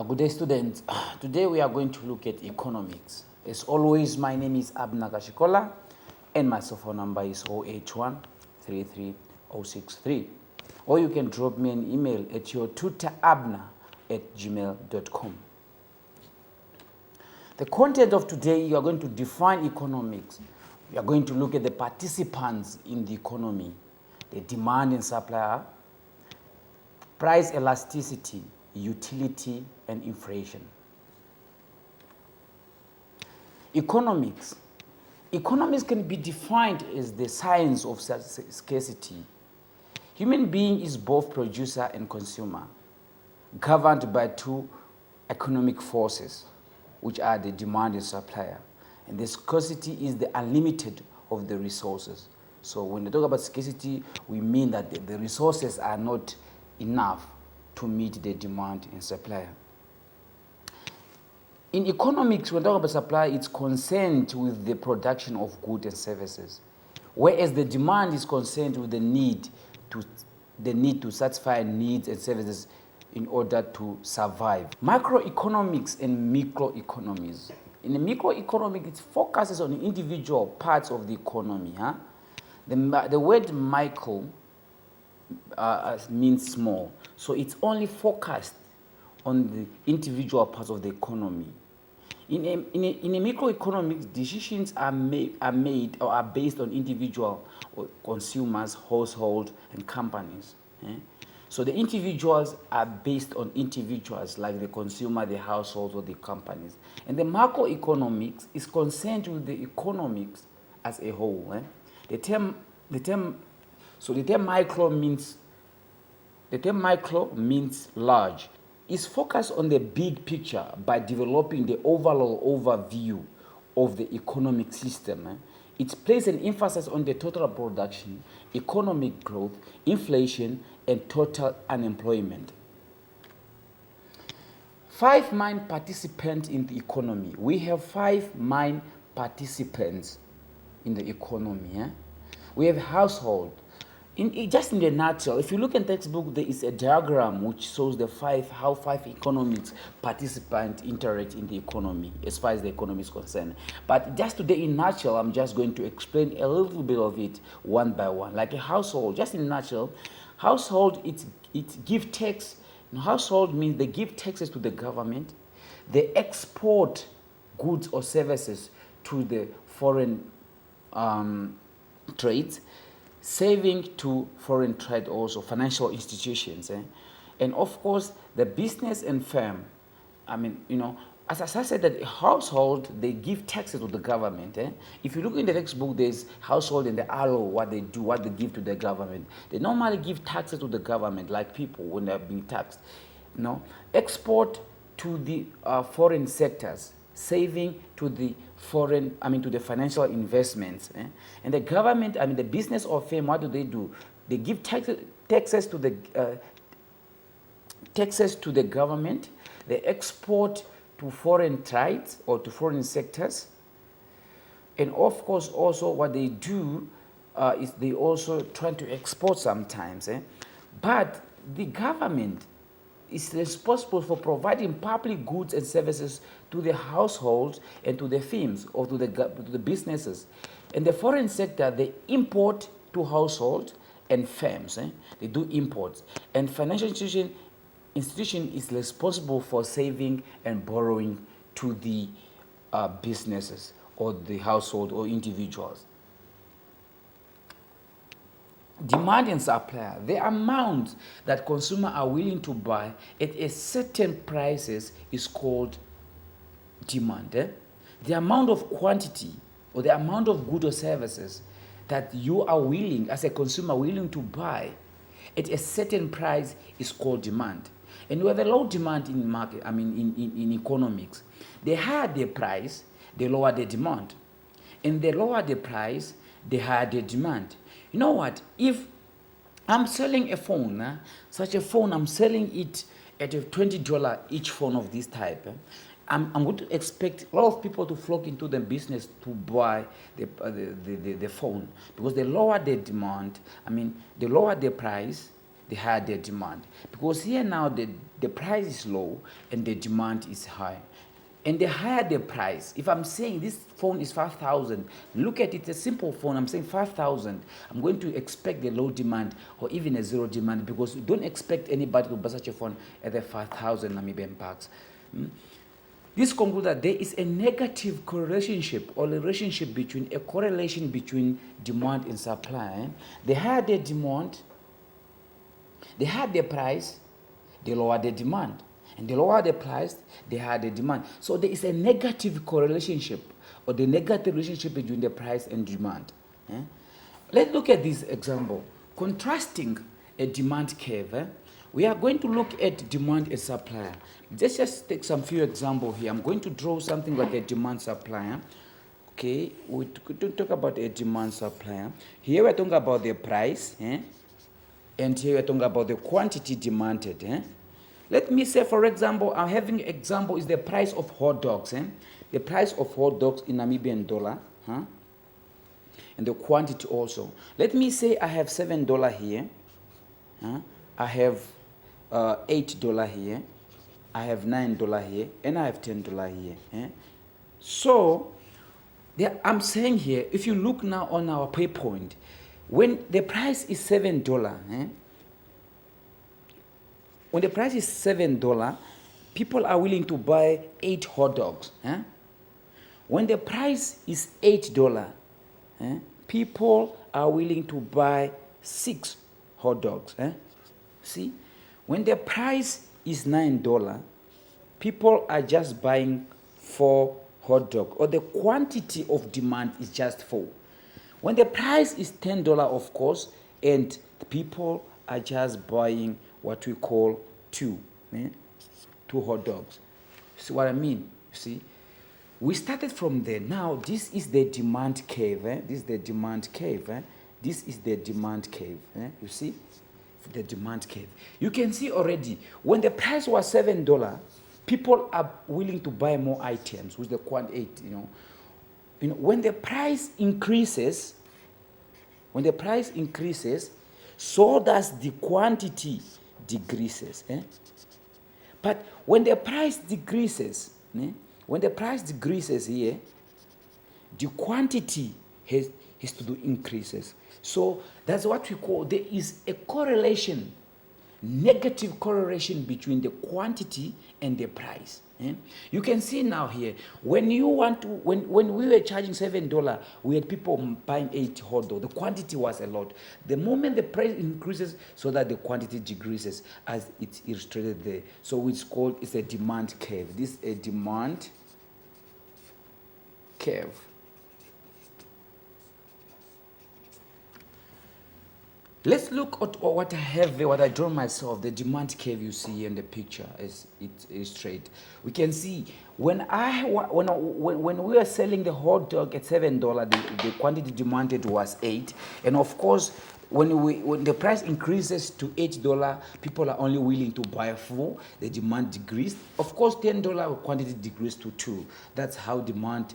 Good day, students. Today we are going to look at economics. As always, my name is Abna Kashikola and my cell phone number is 081 33063. Or you can drop me an email at your tutorabna@gmail.com. The content of today, you are going to define economics. We are going to look at the participants in the economy, the demand and supply, price elasticity, utility, and inflation. Economics. Economics can be defined as the science of scarcity. Human being is both producer and consumer, governed by two economic forces, which are the demand and supplier. And the scarcity is the unlimited of the resources. So when we talk about scarcity, we mean that the resources are not enough to meet the demand and supply. In economics, when we talk about supply, it's concerned with the production of goods and services, whereas the demand is concerned with the need to satisfy needs and services in order to survive. Macroeconomics and microeconomies. In the microeconomics, it focuses on individual parts of the economy. The word micro means small, so it's only focused on the individual parts of the economy. In a microeconomics, decisions are made or are based on individual or consumers, households, and companies. So the individuals are based on individuals like the consumer, the households, or the companies. And the macroeconomics is concerned with the economics as a whole. The term micro means large. It's focused on the big picture by developing the overall overview of the economic system. It places an emphasis on the total production, economic growth, inflation, and total unemployment. 5 main participants in the economy. We have 5 main participants in the economy. We have household. Just in the nutshell, if you look in textbook, there is a diagram which shows how 5 economics participants interact in the economy as far as the economy is concerned. But just today in nutshell, I'm just going to explain a little bit of it one by one. Like a household, just in a nutshell, household, it give tax. Household means they give taxes to the government. They export goods or services to the foreign trades. Saving to foreign trade also, financial institutions. And of course, the business and firm, as I said, that household, they give taxes to the government. If you look in the textbook, there's household and the arrow, what they do, what they give to the government. They normally give taxes to the government, like people when they're being taxed. Export to the foreign sectors, saving to the to the financial investments. And the government, the business or firm, what do? They give taxes to the government. They export to foreign trades or to foreign sectors. And of course, also what they do is they also try to export sometimes. But the government is responsible for providing public goods and services to the households and to the firms or to the businesses. And the foreign sector, they import to households and firms. They do imports. And financial institution is responsible for saving and borrowing to the businesses or the household or individuals. Demand and supply, the amount that consumers are willing to buy at a certain prices is called demand. The amount of quantity or the amount of goods or services that you are willing, as a consumer, willing to buy at a certain price is called demand. And we have a low demand in market, in economics. The higher the price, the lower the demand. And the lower the price, the higher the demand. You know what? If I'm selling a phone, such a phone, I'm selling it at $20 each phone of this type. I'm going to expect a lot of people to flock into the business to buy the phone, because the lower the demand, the lower the price, the higher the demand. Because here now the price is low and the demand is high. And the higher the price, if I'm saying this phone is 5,000, look at it, a simple phone, I'm saying 5,000, I'm going to expect the low demand or even a zero demand, because you don't expect anybody to buy such a phone at the 5,000 Namibian bucks. This concludes that there is a negative correlationship or relationship between a correlation between demand and supply. The higher the demand, the higher the price, the lower the demand. And the lower the price, the higher the demand. So there is a negative correlation or the negative relationship between the price and demand. Let's look at this example. Contrasting a demand curve. We are going to look at demand and supply. Let's just take some few examples here. I'm going to draw something like a demand supply. Okay, we talk about a demand supply. Here we're talking about the price, and here we're talking about the quantity demanded. Let me say, for example, I'm having example is the price of hot dogs. The price of hot dogs in Namibian dollar, and the quantity also. Let me say I have $7 here. I have $8 here. I have $9 here, and I have $10 here. So I'm saying here, if you look now on our pay point, when the price is $7, when the price is $7, people are willing to buy 8 hot dogs. When the price is $8, people are willing to buy 6 hot dogs. See, when the price is $9, people are just buying 4 hot dogs, or the quantity of demand is just 4. When the price is $10, of course, and people are just buying what we call 2 hot dogs. See what I mean? See, we started from there. Now this is the demand curve. This is the demand curve. This is the demand curve. You see, the demand curve. You can see already when the price was $7, people are willing to buy more items with the quant 8. When the price increases, so does the quantity decreases. But when the price decreases, here, the quantity has to do increases. So that's what we call, there is a correlation, negative correlation between the quantity and the price. You can see now here, when we were charging $7, we had people buying 8 hot dogs. The quantity was a lot. The moment the price increases, so that the quantity decreases, as it's illustrated there. So it's a demand curve. This is a demand curve. Let's look at what I have there, what I draw myself, the demand curve you see in the picture as it illustrates. We can see when we were selling the hot dog at $7, the quantity demanded was 8, and of course when the price increases to $8, people are only willing to buy 4. The demand decreased. Of course, $10 quantity decreased to 2. That's how demand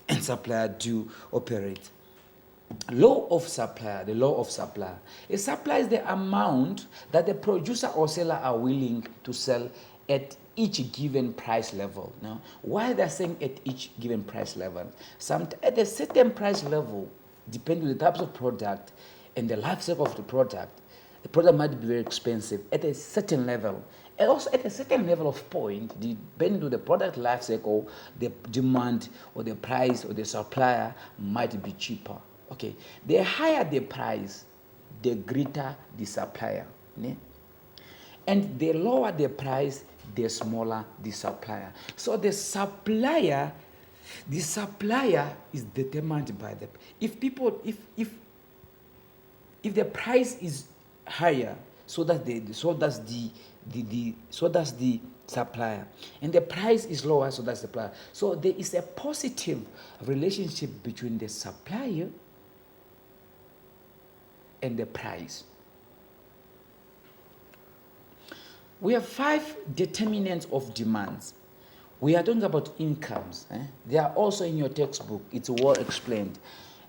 and supply do operate. The law of supply. A supply is the amount that the producer or seller are willing to sell at each given price level. Now, why they're saying at each given price level? At a certain price level, depending on the types of product and the life cycle of the product might be very expensive at a certain level. And also at a certain level of point, depending on the product life cycle, the demand or the price or the supplier might be cheaper. Okay, the higher the price, the greater the supplier. And the lower the price, the smaller the supplier. So the supplier is determined by the, if the price is higher, so does the supplier, and the price is lower, so that's the supplier. So there is a positive relationship between the supplier and the price. We have 5 determinants of demands. We are talking about incomes. They are also in your textbook. It's well explained.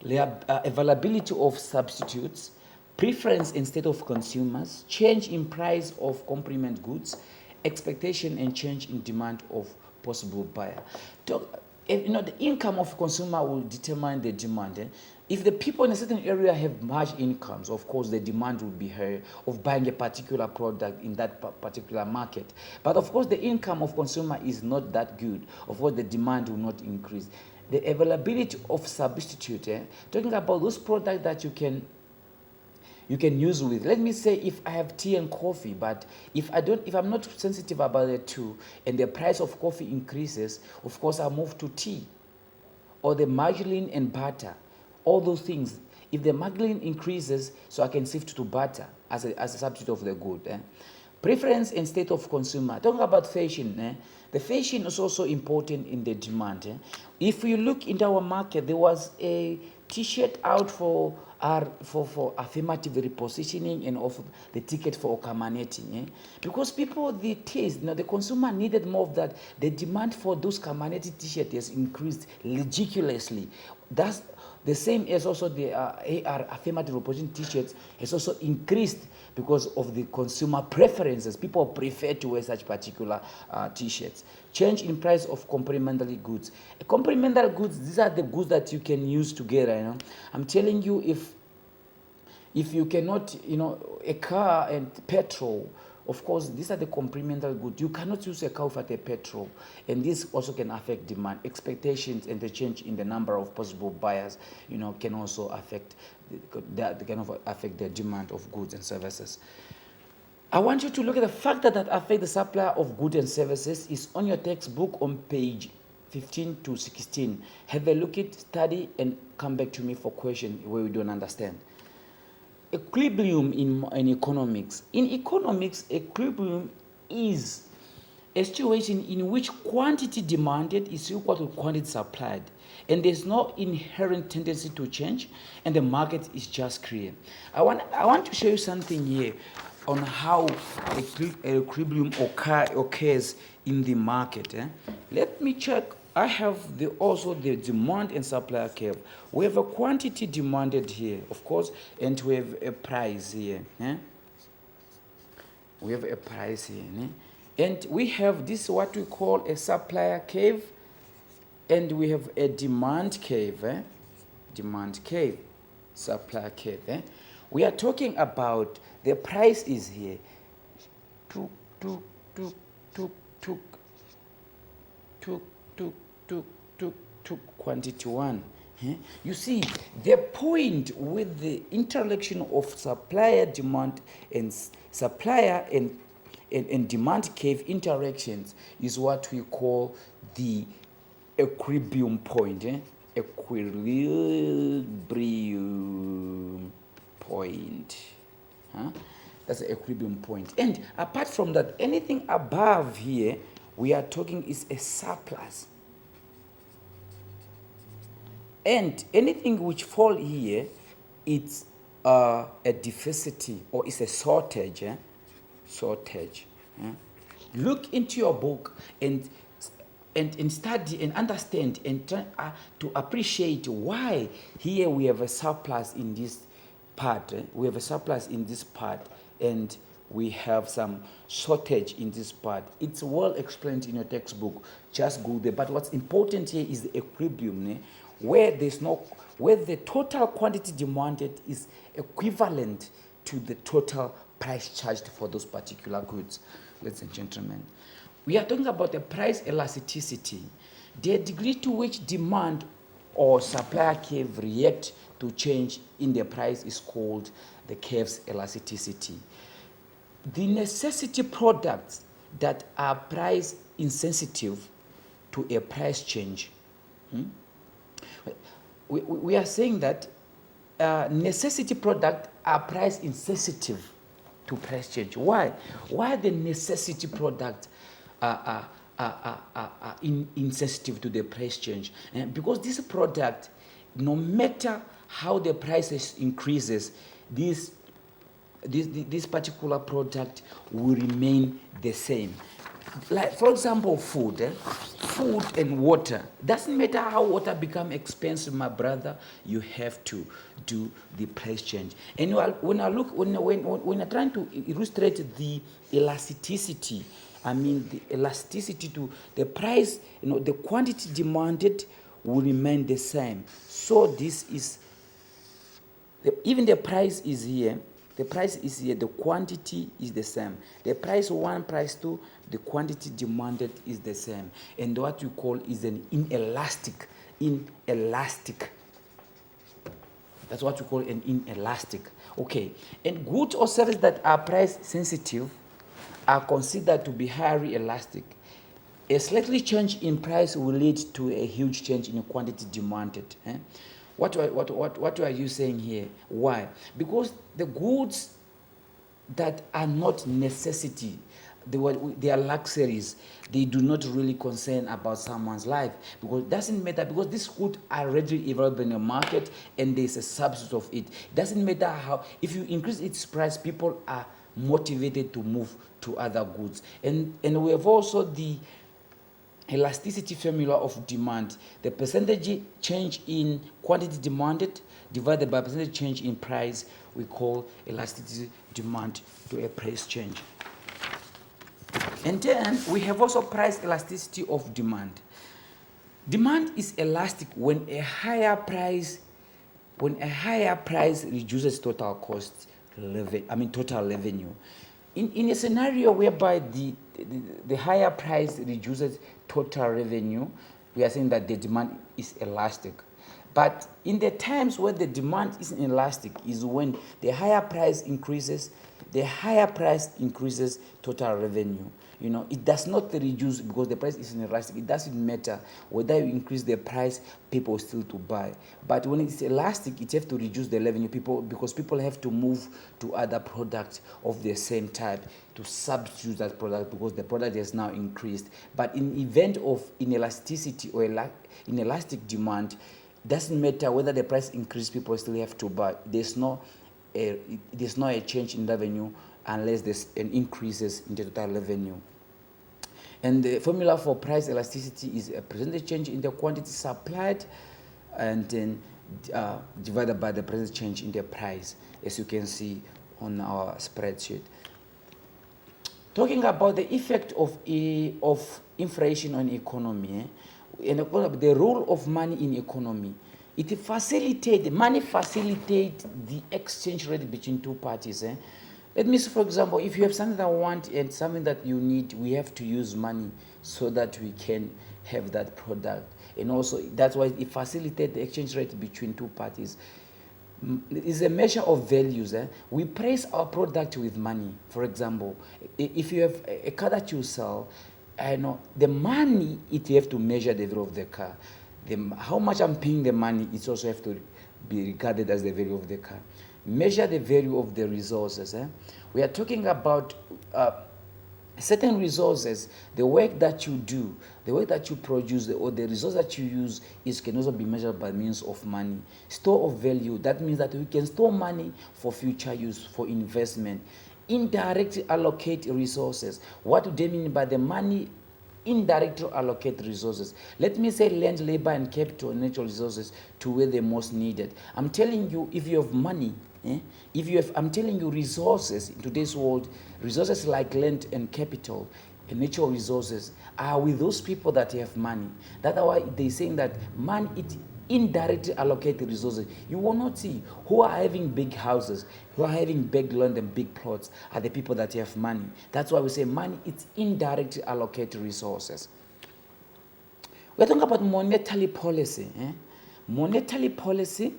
They are availability of substitutes, preference and state of consumers, change in price of complement goods, expectation and change in demand of possible buyer. The income of consumer will determine the demand. If the people in a certain area have large incomes, of course, the demand will be higher of buying a particular product in that particular market. But of course, the income of consumer is not that good. Of course, the demand will not increase. The availability of substitute, talking about those products that you can use with. Let me say if I have tea and coffee, but if I'm not sensitive about the two and the price of coffee increases, of course I move to tea. Or the margarine and butter. All those things. If the margarine increases, so I can shift to butter as a substitute of the good. Preference and state of consumer. Talking about fashion, the fashion is also important in the demand. If you look into our market, there was a T-shirt out for affirmative repositioning and also the ticket for Okamaneti. Because people, the taste, the consumer needed more of that. The demand for those Kamaneti T-shirts has increased ridiculously. That's the same as also the AR affirmative repositioning T-shirts has also increased because of the consumer preferences. People prefer to wear such particular T-shirts. Change in price of complementary goods. Complementary goods, these are the goods that you can use together. I'm telling you, if you cannot, a car and petrol, of course, these are the complementary goods. You cannot use a car without a petrol. And this also can affect demand. Expectations and the change in the number of possible buyers, can also affect the demand of goods and services. I want you to look at the factor that affect the supply of goods and services is on your textbook on page 15 to 16. Have a look at, study, and come back to me for questions where we don't understand. Equilibrium in economics. In economics, equilibrium is a situation in which quantity demanded is equal to quantity supplied, and there's no inherent tendency to change, and the market is just clear. I want to show you something here on how equilibrium occurs in the market. Let me check. I have also the demand and supply curve. We have a quantity demanded here, of course, and we have a price here. We have a price here. And we have this, what we call a supplier curve, and we have a demand curve. Demand curve, supply curve. We are talking about the price is here. Quantity one. You see, the point with the interaction of supplier demand and supplier and demand curve interactions is what we call the equilibrium point. Equilibrium point. That's the equilibrium point. And apart from that, anything above here, we are talking is a surplus. And anything which fall here, it's a deficit or it's a shortage. Shortage. Look into your book and study and understand and try to appreciate why here we have a surplus in this part. We have a surplus in this part, and we have some shortage in this part. It's well explained in your textbook. Just go there. But what's important here is the equilibrium, where the total quantity demanded is equivalent to the total price charged for those particular goods. Ladies and gentlemen, we are talking about the price elasticity, the degree to which demand or supply curve react to change in the price is called the curve's elasticity. The necessity products that are price insensitive to a price change. We are saying that necessity products are price insensitive to price change. Why? Why the necessity products are insensitive to the price change? Because this product, no matter how the prices increases, this particular product will remain the same. Like, for example, food. Food and water. Doesn't matter how water become expensive, my brother, you have to do the price change. And when I'm trying to illustrate the elasticity, I mean the elasticity to the price, the quantity demanded will remain the same. So this is, even the price is here. The price is here. The quantity is the same. The price one, price two, the quantity demanded is the same. And what you call is an inelastic. Inelastic. That's what you call an inelastic. Okay. And goods or services that are price sensitive are considered to be highly elastic. A slightly change in price will lead to a huge change in quantity demanded. What are you saying here? Why? Because the goods that are not necessity, they are luxuries. They do not really concern about someone's life, because it doesn't matter, because these goods are readily available in the market and there's a substitute of it. It doesn't matter how, if you increase its price, people are motivated to move to other goods. And we have also the elasticity formula of demand. The percentage change in quantity demanded divided by percentage change in price, we call elasticity demand to a price change. And then we have also price elasticity of demand. Demand is elastic when a higher price reduces total cost, total revenue. In a scenario whereby the higher price reduces total revenue, we are saying that the demand is elastic. But in the times where the demand isn't elastic is when the higher price increases total revenue. It does not reduce because the price isn't elastic. It doesn't matter whether you increase the price, people still to buy. But when it's elastic, it has to reduce the revenue, because people have to move to other products of the same type to substitute that product, because the product has now increased. But in event of inelasticity or inelastic demand, it doesn't matter whether the price increases, people still have to buy. There's no a change in revenue unless there's an increases in the total revenue. And the formula for price elasticity is a percentage change in the quantity supplied, and then divided by the percentage change in the price, as you can see on our spreadsheet. Talking about the effect of inflation on economy, and the role of money in economy. Money facilitates the exchange rate between two parties. Let me say, for example, if you have something that I want and something that you need, we have to use money so that we can have that product. And also, that's why it facilitates the exchange rate between two parties. It's a measure of values. We price our product with money. For example, if you have a car that you sell, the money, you have to measure the value of the car. How much I'm paying the money, it also have to be regarded as the value of the car. Measure the value of the resources. We are talking about certain resources. The work that you do, the work that you produce, or the resource that you use can also be measured by means of money. Store of value, that means that we can store money for future use, for investment. Indirectly allocate resources. What do they mean by the money? Indirectly allocate resources. Let me say land, labor, and capital and natural resources to where they're most needed. I'm telling you, if you have money, I'm telling you, resources in today's world, resources like land and capital and natural resources are with those people that have money. That's why they're saying that money, it indirectly allocate the resources. You will not see who are having big houses, who are having big land and big plots are the people that have money. That's why we say money, it's indirectly allocate resources. We're talking about monetary policy. Monetary policy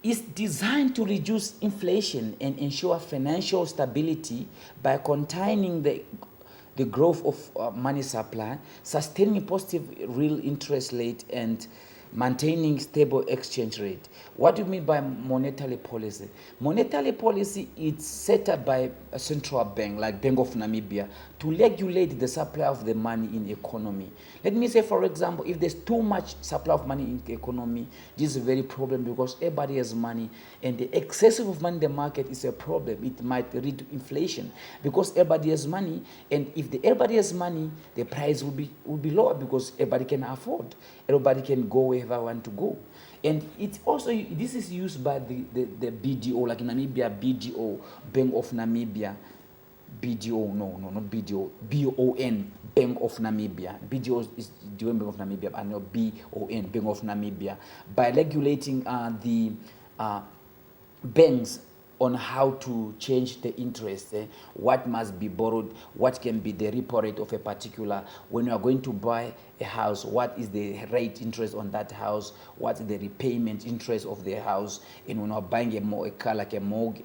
is designed to reduce inflation and ensure financial stability by containing the growth of money supply, sustaining positive real interest rate, and maintaining stable exchange rate. What do you mean by monetary policy? Monetary policy is set up by a central bank, like Bank of Namibia, to regulate the supply of the money in the economy. Let me say, for example, if there's too much supply of money in the economy, this is a very problem because everybody has money, and the excessive of money in the market is a problem. It might lead to inflation because everybody has money, and if everybody has money, the price will be lower because everybody can afford. Everybody can go wherever they want to go. And it's also, this is used by the BDO, like in Namibia, BDO, Bank of Namibia, BDO, no, not BDO, BON, Bank of Namibia. BDO is the Bank of Namibia, and no BON, Bank of Namibia, by regulating the banks on how to change the interest, what must be borrowed, what can be the repo rate of a particular, when you are going to buy a house, what is the rate interest on that house, what is the repayment interest of the house, and when you are buying a car like a mortgage,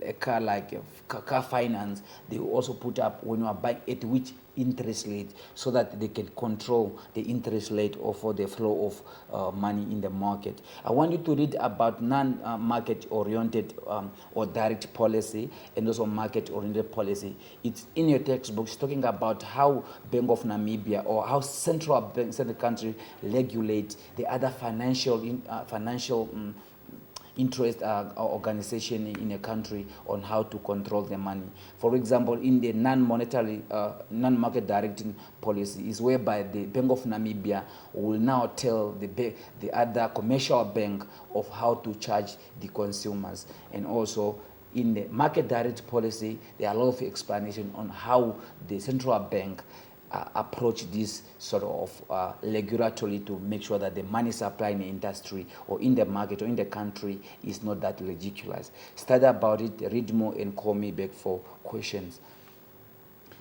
a car like a car finance, they will also put up when you are buying at which interest rate, so that they can control the interest rate or for the flow of money in the market. I want you to read about non-market oriented or direct policy, and also market oriented policy. It's in your textbooks talking about how Bank of Namibia or how central banks in the country regulate the other financial interest organization in a country on how to control the money. For example, in the non-monetary, non-market directing policy is whereby the Bank of Namibia will now tell the other commercial bank of how to charge the consumers. And also in the market direct policy, there are a lot of explanation on how the central bank approach this sort of regulatory to make sure that the money supply in the industry or in the market or in the country is not that ridiculous. Study about it, read more, and call me back for questions.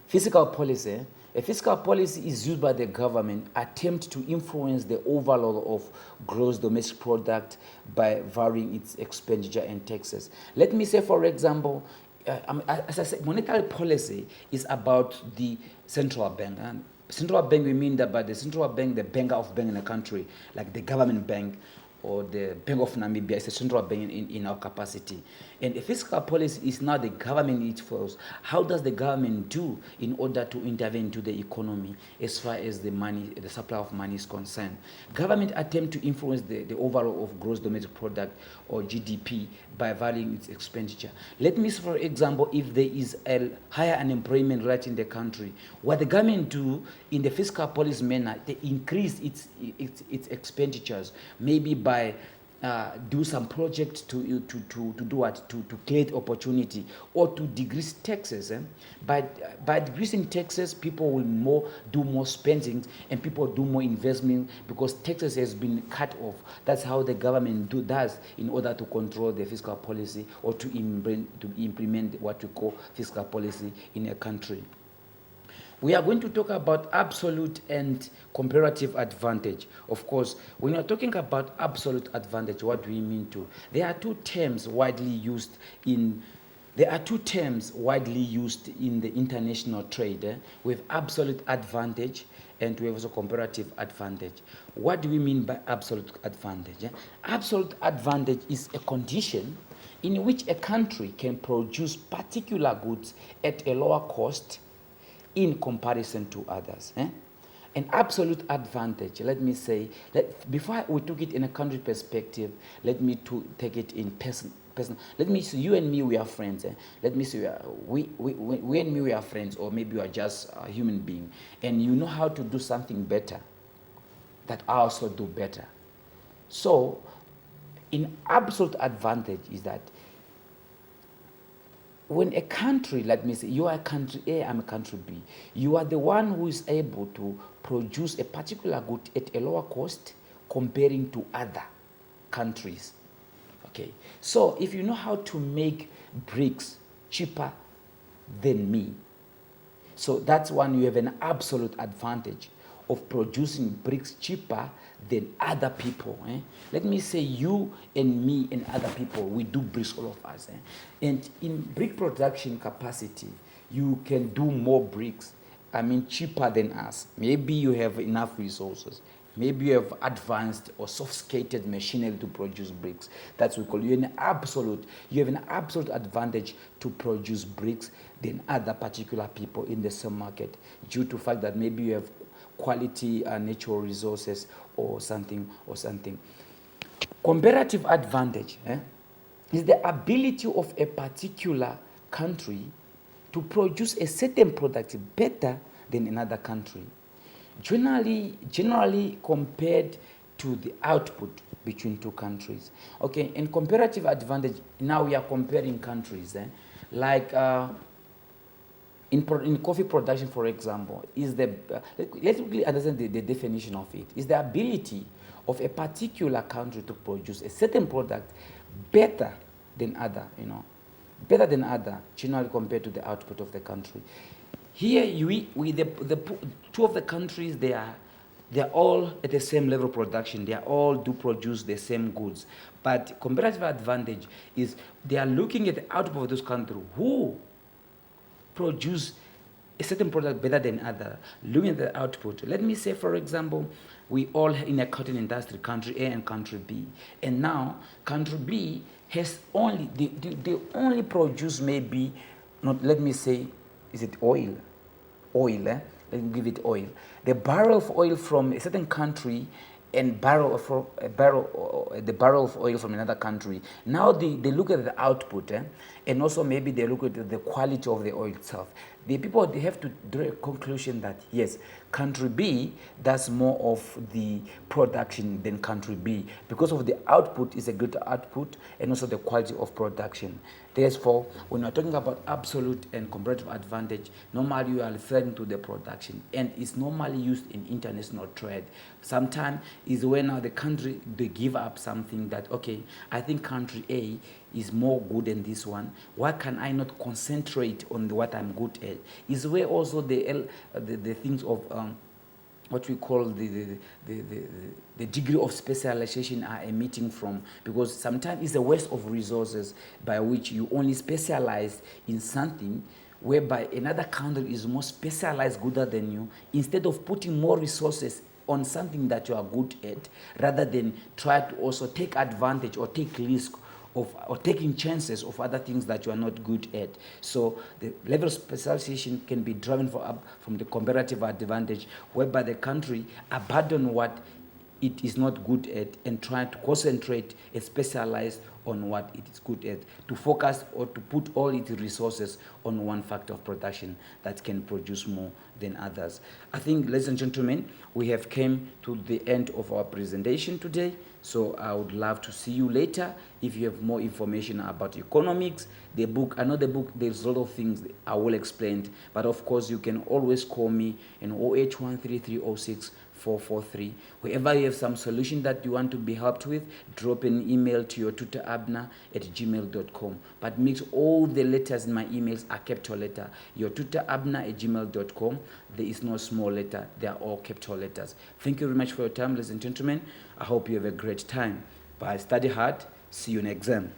Fiscal policy. A fiscal policy is used by the government attempt to influence the overall of gross domestic product by varying its expenditure and taxes. Let me say, for example, as I said, monetary policy is about the central bank. And central bank, we mean that by the central bank, the banker of bank in a country, like the government bank or the Bank of Namibia, is a central bank in our capacity. And a fiscal policy is not the government itself. How does the government do in order to intervene into the economy as far as the money, the supply of money is concerned? Government attempt to influence the overall of gross domestic product or GDP by varying its expenditure. Let me say, for example, if there is a higher unemployment rate in the country, what the government do in the fiscal policy manner, they increase its expenditures, maybe by do some projects to do what, to create opportunity, or to decrease taxes. By decreasing taxes, people will do more spending, and people do more investment because taxes has been cut off. That's how the government does in order to control the fiscal policy or to implement what we call fiscal policy in a country. We are going to talk about absolute and comparative advantage. Of course, when you're talking about absolute advantage, what do we mean to? There are two terms widely used in the international trade. We have absolute advantage and we have also comparative advantage. What do we mean by absolute advantage? Absolute advantage is a condition in which a country can produce particular goods at a lower cost in comparison to others. An absolute advantage, let me say, before we took it in a country perspective, let me take it in person. Let me see, you and me, we are friends. Let me see, we and me, we are friends, or maybe we are just a human being, and you know how to do something better that I also do better. So, in absolute advantage is that when a country, let me say, you are a country A, I'm a country B, you are the one who is able to produce a particular good at a lower cost comparing to other countries. Okay, so if you know how to make bricks cheaper than me, so that's one, you have an absolute advantage of producing bricks cheaper than other people. Let me say you and me and other people, we do bricks, all of us. And in brick production capacity, you can do more bricks, cheaper than us. Maybe you have enough resources. maybe you have advanced or sophisticated machinery to produce bricks. That's what we call you have an absolute advantage to produce bricks than other particular people in the same market due to the fact that maybe you have quality natural resources or something. Comparative advantage is the ability of a particular country to produce a certain product better than another country, generally compared to the output between two countries. Okay, in comparative advantage, now we are comparing countries. Like in coffee production, for example, let's quickly understand the definition of it. Is the ability of a particular country to produce a certain product better than other, generally compared to the output of the country. Here, the two of the countries, they're all at the same level of production. They all do produce the same goods. But comparative advantage is they are looking at the output of those countries who produce a certain product better than other, looking at the output. Let me say, for example, we all in a cotton industry, country A and country B. And now, country B has they only produce maybe, let me say, is it oil? Let me give it oil. The barrel of oil from a certain country and the barrel of oil from another country. Now they look at the output and also maybe they look at the quality of the oil itself. They have to draw a conclusion that yes, country B does more of the production than country B because of the output is a greater output and also the quality of production. Therefore, when you're talking about absolute and comparative advantage, normally you are referring to the production, and it's normally used in international trade. Sometimes is when the country, they give up something that, okay, I think country A is more good than this one. Why can I not concentrate on what I'm good at? Is where also the things of what we call the degree of specialization are emitting from, because sometimes it's a waste of resources by which you only specialize in something whereby another country is more specialized, gooder than you, instead of putting more resources on something that you are good at, rather than try to also take advantage or take risk or taking chances of other things that you are not good at. So the level of specialization can be driven from the comparative advantage, whereby the country abandon what it is not good at and try to concentrate and specialize on what it is good at, to focus or to put all its resources on one factor of production that can produce more than others. I think, ladies and gentlemen, we have come to the end of our presentation today. So I would love to see you later. If you have more information about economics, the book, another book, there's a lot of things I will explain. But of course, you can always call me in 08133064443. Wherever you have some solution that you want to be helped with, drop an email to your tutor abner@gmail.com. But make sure all the letters in my emails are capital letter. Your tutor abner@gmail.com. There is no small letter. They are all capital letters. Thank you very much for your time, ladies and gentlemen. I hope you have a great time. Bye. Study hard. See you in exam.